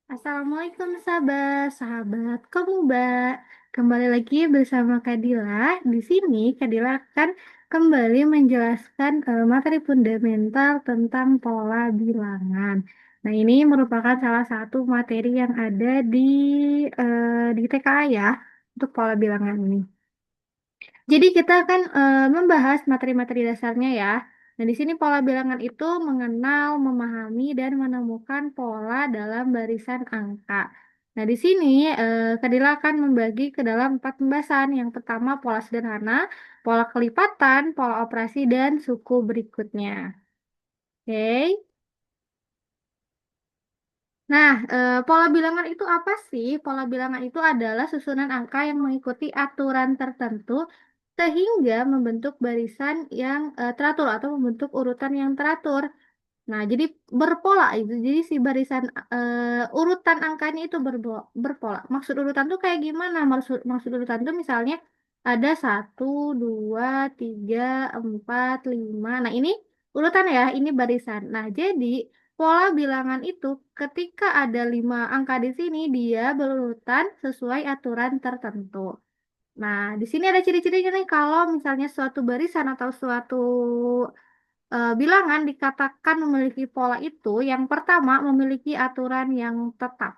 Assalamualaikum sahabat kamu Mbak. Kembali lagi bersama Kadila. Di sini Kadila akan kembali menjelaskan materi fundamental tentang pola bilangan. Nah, ini merupakan salah satu materi yang ada di TKA ya untuk pola bilangan ini. Jadi kita akan membahas materi-materi dasarnya ya. Dan di sini pola bilangan itu mengenal, memahami, dan menemukan pola dalam barisan angka. Nah, di sini Kadila akan membagi ke dalam 4 pembahasan. Yang pertama pola sederhana, pola kelipatan, pola operasi, dan suku berikutnya. Oke. Nah, pola bilangan itu apa sih? Pola bilangan itu adalah susunan angka yang mengikuti aturan tertentu sehingga membentuk barisan yang teratur atau membentuk urutan yang teratur. Nah, jadi berpola itu. Jadi si barisan urutan angkanya itu berpola. Maksud urutan tuh kayak gimana? Maksud maksud urutan tuh misalnya ada satu, dua, tiga, empat, lima. Nah, ini urutan ya, ini barisan. Nah, jadi pola bilangan itu ketika ada 5 angka di sini dia berurutan sesuai aturan tertentu. Nah, di sini ada ciri-cirinya nih kalau misalnya suatu barisan atau suatu bilangan dikatakan memiliki pola itu, yang pertama memiliki aturan yang tetap.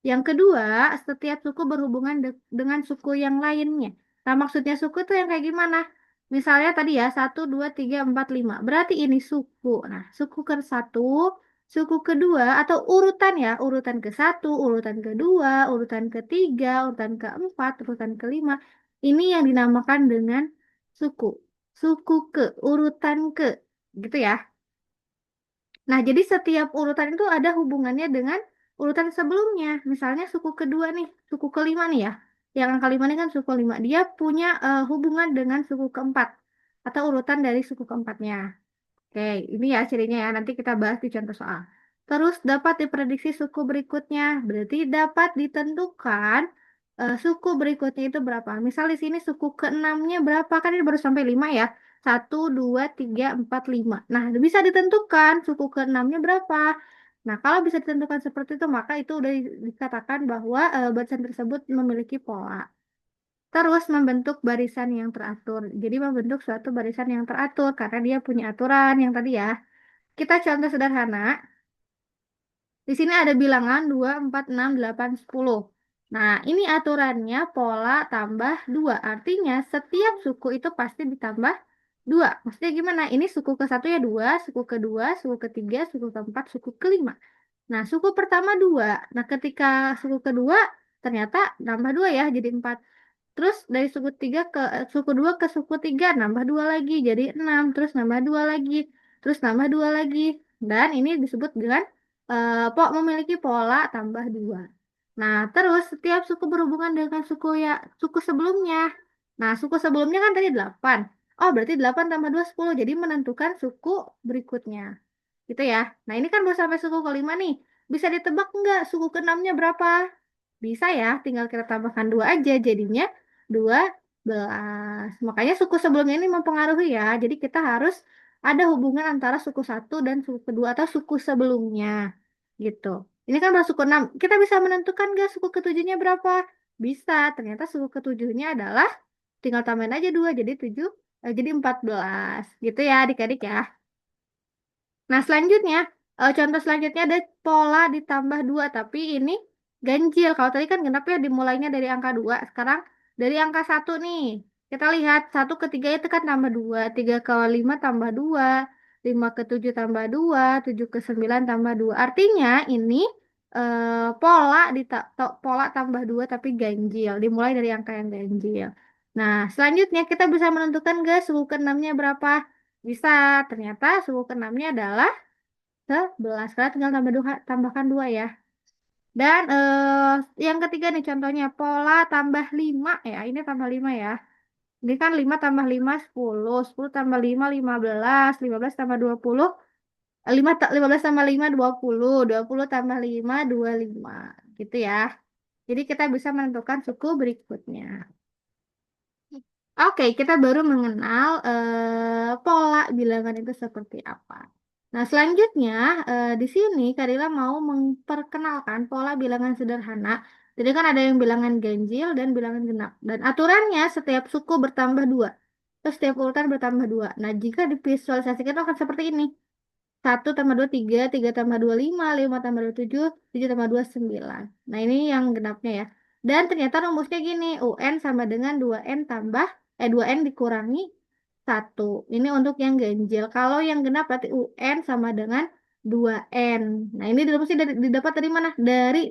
Yang kedua, setiap suku berhubungan dengan suku yang lainnya. Nah, maksudnya suku itu yang kayak gimana? Misalnya tadi ya, satu, dua, tiga, empat, lima. Berarti ini suku. Nah, suku ke satu, suku kedua, atau urutan ya, urutan ke satu, urutan kedua, urutan ketiga, urutan keempat, urutan kelima. Ini yang dinamakan dengan suku. Suku ke, urutan ke, gitu ya. Nah, jadi setiap urutan itu ada hubungannya dengan urutan sebelumnya. Misalnya suku kedua nih, suku kelima nih ya. Yang angka lima ini kan suku lima. Dia punya hubungan dengan suku keempat atau urutan dari suku keempatnya. Oke, ini ya cirinya ya. Nanti kita bahas di contoh soal. Terus dapat diprediksi suku berikutnya. Berarti dapat ditentukan suku berikutnya itu berapa. Misal di sini suku keenamnya berapa. Kan ini baru sampai 5 ya. Satu, dua, tiga, empat, lima. Nah, bisa ditentukan suku keenamnya berapa. Nah, kalau bisa ditentukan seperti itu, maka itu udah dikatakan bahwa barisan tersebut memiliki pola. Terus membentuk barisan yang teratur. Jadi membentuk suatu barisan yang teratur karena dia punya aturan yang tadi ya. Kita contoh sederhana. Di sini ada bilangan 2, 4, 6, 8, 10. Nah, ini aturannya pola tambah 2. Artinya setiap suku itu pasti ditambah 2. Maksudnya gimana? Ini suku ke satu ya 2, suku kedua, suku ketiga, suku keempat, suku kelima. Nah, suku pertama 2. Nah, ketika suku kedua ternyata nambah 2 ya, jadi 4. Terus dari suku 2 ke suku 3 nambah 2 lagi jadi 6. Terus nambah 2 lagi. Terus nambah 2 lagi. Dan ini disebut dengan memiliki pola tambah 2. Nah, terus setiap suku berhubungan dengan suku sebelumnya. Nah, suku sebelumnya kan tadi 8. Oh, berarti 8 tambah 2 10. Jadi menentukan suku berikutnya. Gitu ya. Nah, ini kan baru sampai suku kelima nih. Bisa ditebak nggak suku keenamnya berapa? Bisa ya, tinggal kita tambahkan 2 aja. Jadinya 12. Makanya suku sebelumnya ini mempengaruhi ya. Jadi kita harus ada hubungan antara suku satu dan suku kedua atau suku sebelumnya. Gitu. Ini kan baru suku 6. Kita bisa menentukan nggak suku ketujuhnya berapa? Bisa. Ternyata suku ketujuhnya adalah tinggal tambahin aja 2 jadi 7, jadi 14. Gitu ya adik-adik ya. Nah, selanjutnya, contoh selanjutnya ada pola ditambah 2, tapi ini ganjil. Kalau tadi kan genap ya dimulainya dari angka 2. Sekarang dari angka satu nih. Kita lihat, satu ke 3 itu kan tambah 2, 3 ke 5 tambah 2, 5 ke 7 tambah 2, 7 ke 9 tambah 2. Artinya ini pola tambah 2 tapi ganjil. Dimulai dari angka yang ganjil. Nah, selanjutnya kita bisa menentukan gak suku keenamnya berapa? Bisa, ternyata suku keenamnya adalah 11. Karena tinggal tambahkan 2 ya. Dan yang ketiga nih contohnya pola tambah 5 ya. Ini tambah 5 ya. Ini kan 5 tambah 5 10. 10 tambah 5 15. 15 tambah 20. 15 tambah 5 20. 20 tambah 5 25. Gitu ya. Jadi kita bisa menentukan suku berikutnya. Oke, kita baru mengenal pola bilangan itu seperti apa. Nah, selanjutnya di sini Kadila mau memperkenalkan pola bilangan sederhana. Jadi kan ada yang bilangan ganjil dan bilangan genap. Dan aturannya setiap suku bertambah dua. Terus setiap urutan bertambah dua. Nah, jika divisualisasikan itu akan seperti ini. Satu tambah dua tiga, tiga tambah dua lima, lima tambah dua tujuh, tujuh tambah dua sembilan. Nah, ini yang genapnya ya. Dan ternyata rumusnya gini, UN sama dengan dua n tambah, 2n dikurangi satu. Ini untuk yang ganjil. Kalau yang genap berarti UN sama dengan dua n. Nah, ini rumusnya didapat dari mana? Dari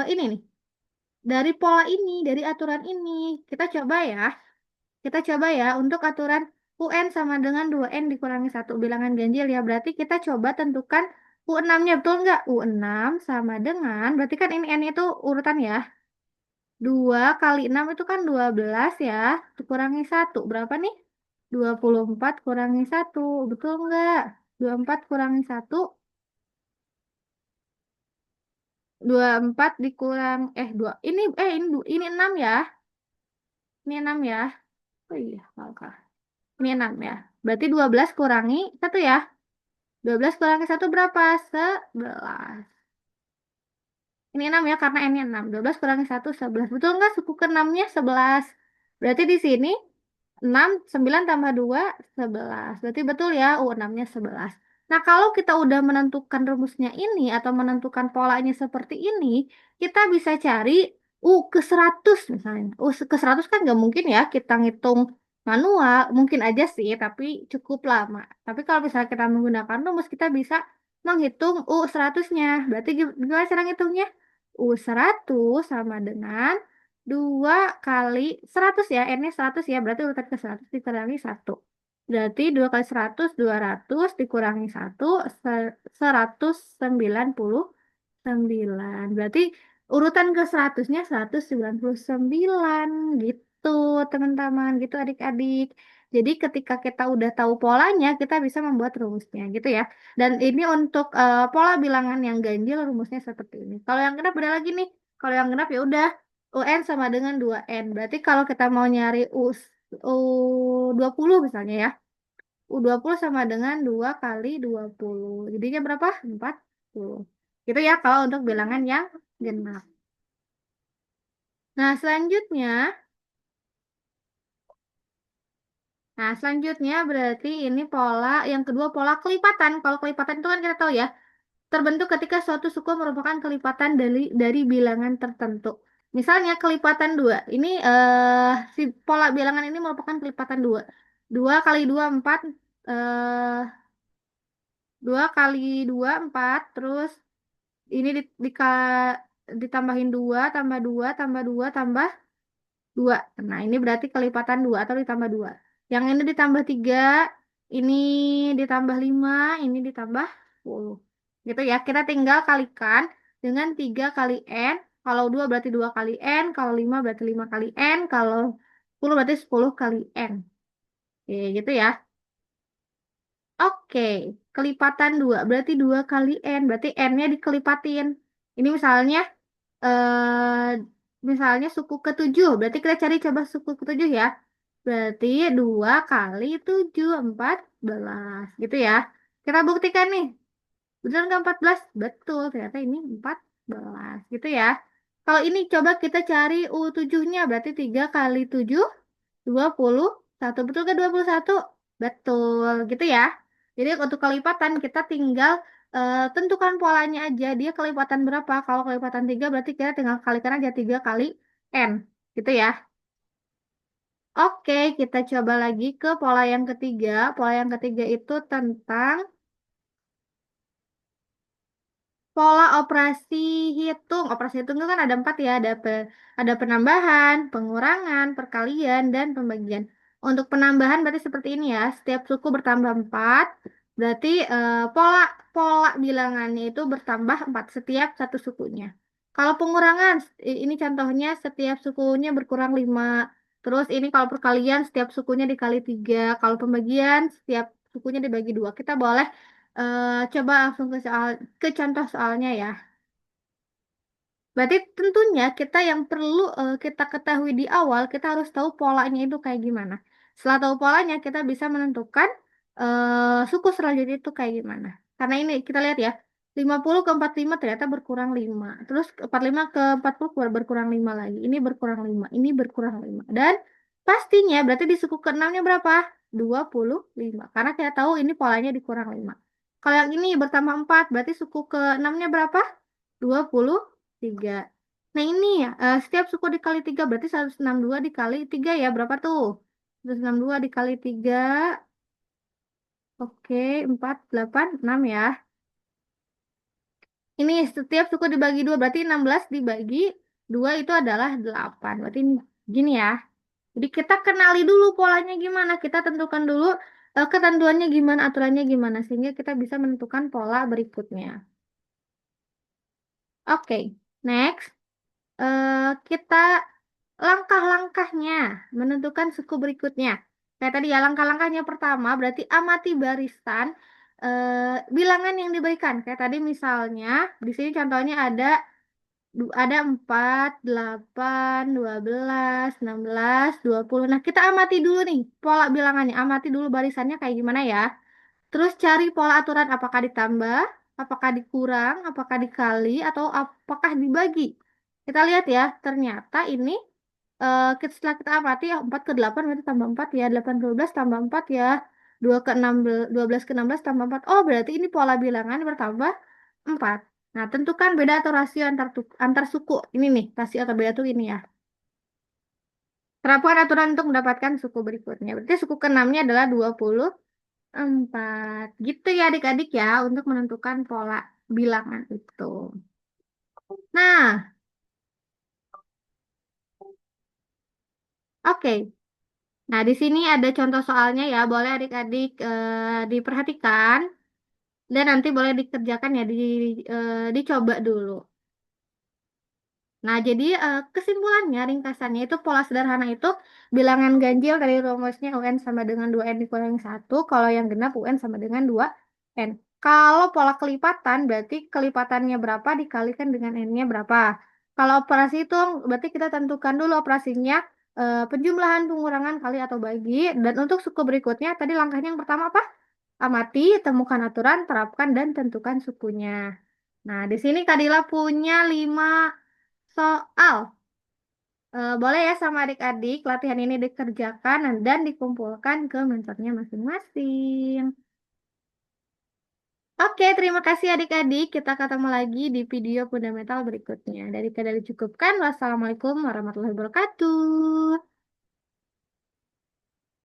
ini nih. Dari pola ini, dari aturan ini. Kita coba ya. Kita coba ya untuk aturan UN sama dengan dua n dikurangi satu bilangan ganjil ya. Berarti kita coba tentukan U6-nya betul nggak? U6 sama dengan, berarti kan ini N itu urutan ya. 2 kali 6 itu kan 12 ya. Dikurangi satu berapa nih? 24 kurangi satu. Betul nggak? 24 kurangi satu. 24 dikurang, dua. Ini 6 ya. Ini 6 ya. Oh iya, salah. Ini 6 ya. Berarti 12 kurangi satu ya. 12 kurangi satu berapa? 11. Ini 6 ya, karena N-nya 6. 12 kurangi satu 11. Betul nggak suku ke-6-nya 11? Berarti di sini 6, 9 tambah 2, 11. Berarti betul ya, U6-nya 11. Nah, kalau kita udah menentukan rumusnya ini atau menentukan polanya seperti ini, kita bisa cari U ke 100 misalnya. U ke 100 kan nggak mungkin ya kita ngitung manual. Mungkin aja sih, tapi cukup lama. Tapi kalau misalnya kita menggunakan rumus, kita bisa menghitung U 100-nya. Berarti gimana cara ngitungnya? U 100 sama dengan 2 kali 100 ya, N-nya 100 ya, berarti urutan ke 100 dikurangi satu. Berarti 2 kali 100, 200 dikurangi satu, 199. Berarti urutan ke 100-nya 199 gitu, teman-teman, gitu adik-adik. Jadi ketika kita udah tahu polanya, kita bisa membuat rumusnya gitu ya. Dan ini untuk pola bilangan yang ganjil rumusnya seperti ini. Kalau yang genap beda lagi nih. Kalau yang genap ya udah UN sama dengan dua n. Berarti kalau kita mau nyari U20 misalnya ya. U20 sama dengan 2 kali 20. Jadinya berapa? 40. Gitu ya kalau untuk bilangan yang genap. Nah, selanjutnya berarti ini pola yang kedua pola kelipatan. Kalau kelipatan itu kan kita tahu ya, terbentuk ketika suatu suku merupakan kelipatan dari bilangan tertentu. Misalnya kelipatan 2. Ini si pola bilangan ini merupakan kelipatan 2. 2 kali 2 4, 2 kali 2 4, terus ini ditambahin 2 tambah 2 tambah 2 tambah 2. Nah, ini berarti kelipatan 2 atau ditambah 2. Yang ini ditambah 3, ini ditambah 5, ini ditambah 10. Gitu ya. Kita tinggal kalikan dengan 3 kali N. Kalau 2 berarti 2 kali N. Kalau 5 berarti 5 kali N. Kalau 10 berarti 10 kali N. Oke, gitu ya. Oke, kelipatan 2 berarti 2 kali N. Berarti N-nya dikelipatin. Ini misalnya suku ketujuh. Berarti kita cari coba suku ketujuh ya. Berarti 2 kali 7, 14. Gitu ya. Kita buktikan nih. Bener nggak 14? Betul, ternyata ini 14. Gitu ya. Kalau ini coba kita cari U7-nya. Berarti 3 kali 7, 21. Betul ke 21? Betul, gitu ya. Jadi untuk kelipatan kita tinggal tentukan polanya aja. Dia kelipatan berapa? Kalau kelipatan 3 berarti kita tinggal kalikan aja 3 kali N. Gitu ya. Oke, kita coba lagi ke pola yang ketiga. Pola yang ketiga itu tentang pola operasi hitung. Operasi hitung itu kan ada empat ya. Ada penambahan, pengurangan, perkalian, dan pembagian. Untuk penambahan berarti seperti ini ya. Setiap suku bertambah 4. Berarti pola pola bilangannya itu bertambah 4 setiap satu sukunya. Kalau pengurangan, ini contohnya setiap sukunya berkurang 5. Terus ini kalau perkalian setiap sukunya dikali 3. Kalau pembagian setiap sukunya dibagi 2. Kita boleh coba langsung ke contoh soalnya ya. Berarti tentunya kita yang perlu kita ketahui di awal, kita harus tahu polanya itu kayak gimana. Setelah tahu polanya, kita bisa menentukan suku selanjutnya itu kayak gimana. Karena ini kita lihat ya, 50 ke 45 ternyata berkurang 5. Terus 45 ke 40 berkurang 5 lagi. Ini berkurang 5, ini berkurang 5. Dan pastinya berarti di suku ke-6-nya berapa? 25. Karena kita tahu ini polanya dikurang 5. Kalau yang ini bertambah 4, berarti suku ke-6-nya berapa? 23. Nah ini ya, setiap suku dikali 3 berarti 162 dikali 3 ya, berapa tuh? 162 dikali 3. Oke, 4, 8, 6 ya. Ini setiap suku dibagi 2, berarti 16 dibagi 2 itu adalah 8. Berarti ini gini ya. Jadi kita kenali dulu polanya gimana. Kita tentukan dulu ketentuannya gimana, aturannya gimana. Sehingga kita bisa menentukan pola berikutnya. Oke, next. Kita langkah-langkahnya menentukan suku berikutnya. Kayak tadi ya, langkah-langkahnya pertama berarti amati barisan bilangan yang diberikan. Kayak tadi misalnya, di sini contohnya ada 4, 8, 12, 16, 20. Nah, kita amati dulu nih pola bilangannya. Amati dulu barisannya kayak gimana ya. Terus cari pola aturan apakah ditambah, apakah dikurang, apakah dikali, atau apakah dibagi. Kita lihat ya, ternyata ini setelah kita amati ya 4 ke 8 berarti tambah 4 ya, 8 ke 12 tambah 4 ya, 2 ke 16, 12 ke 16 tambah 4. Oh, berarti ini pola bilangan bertambah 4. Nah, tentukan beda atau rasio antar suku. Ini nih, rasio atau beda tuh ini ya. Terapkan aturan untuk mendapatkan suku berikutnya. Berarti suku ke-6-nya adalah 24. Gitu ya adik-adik ya untuk menentukan pola bilangan itu. Nah, oke. Nah, di sini ada contoh soalnya ya. Boleh adik-adik diperhatikan dan nanti boleh dikerjakan ya, dicoba dulu. Nah, jadi kesimpulannya, ringkasannya itu pola sederhana itu bilangan ganjil dari rumusnya UN sama dengan 2N dikurangi 1. Kalau yang genap UN sama dengan 2N. Kalau pola kelipatan berarti kelipatannya berapa dikalikan dengan N-nya berapa. Kalau operasi itu berarti kita tentukan dulu operasinya, penjumlahan, pengurangan, kali atau bagi. Dan untuk suku berikutnya tadi langkahnya yang pertama apa? Amati, temukan aturan, terapkan, dan tentukan sukunya. Nah, di sini Kadila punya 5 soal. Boleh ya sama adik-adik latihan ini dikerjakan dan dikumpulkan ke mentornya masing-masing. Oke, terima kasih adik-adik. Kita ketemu lagi di video fundamental berikutnya. Daripada dicukupkan, wassalamualaikum warahmatullahi wabarakatuh.